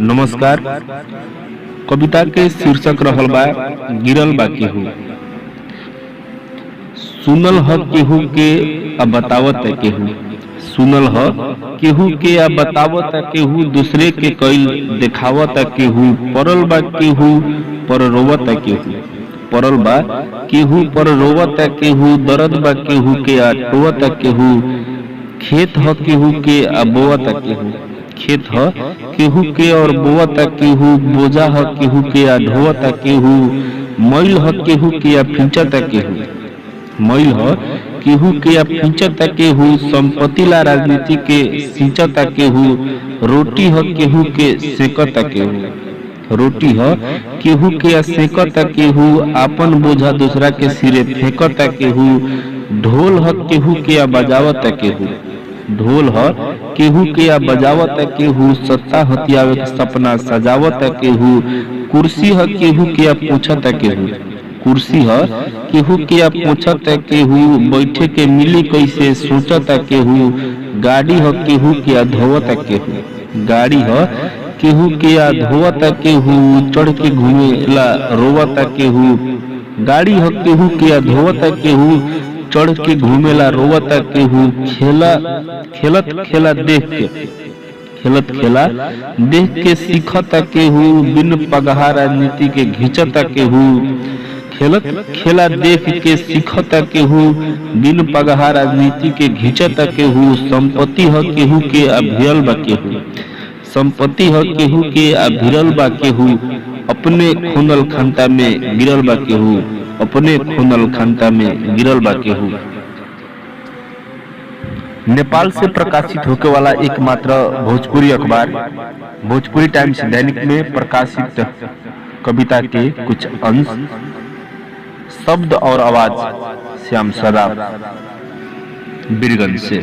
नमस्कार। कविता के शीर्षक रहल बा गिरल बा केहू। सुनल ह केहू के आ बतावत केहू। सुनल ह केहू के आ बतावत केहू। दूसरे के कईल देखावत केहू। परल बा केहू पर रोवत केहू। परल बा केहू पर रोवत केहू। दर्द बा केहू के आ टोवत केहू। खेत ह केहू के आ बोवत केहू। खेत ह केहू के और बोवत केहू। बोझा ह केहू के आ ढोवत केहू। मैल ह केहू के आ फींचत केहू। मैल ह केहू के आ फींचत केहू। संपत्ति ला राजनीति के सींचत केहू। रोटी ह केहू के सेकत केहू। रोटी ह केहू के आ सेकत केहू। आपन बोझा दूसरा के सिरे फेंकत केहू। ढोल ह केहू के आ बजावत केहू। ढोल ह केहू के आ बजावत केहू। सत्ता हथियावे के सपना सजावत केहू। कुर्सी ह केहू के आ पूछत केहू। कुर्सी ह केहू के आ पूछत केहू। बैठे के मिली कैसे सोचत केहू। गाड़ी ह केहू के आ धोवत केहू। गाड़ी ह केहू के आ धोवत केहू। चढ़ के घूमेला रोवत केहू। गाड़ी ह केहू के आ धोवत केहू। चढ़ के घूमेला रोवत केहू। खेलत खेला देख के खेलत खेला देख के सीखत केहू। बिन पगहा राजनीति के घिंचत केहू। खेलत खेला देख के सीखत केहू। बिन पगहा राजनीति के घिंचत केहू। संपत्ति ह केहू के आ भिड़ल बा केहू। संपत्ति ह केहू के आ भिड़ल बा केहू। अपने खुनल खंता में गिरल बा केहू। अपने खुनल खंता में गिरल बा केहू। नेपाल से प्रकाशित होने वाला एकमात्र भोजपुरी अखबार भोजपुरी टाइम्स दैनिक में प्रकाशित कविता के कुछ अंश। शब्द और आवाज श्याम सदा बीरगंज से।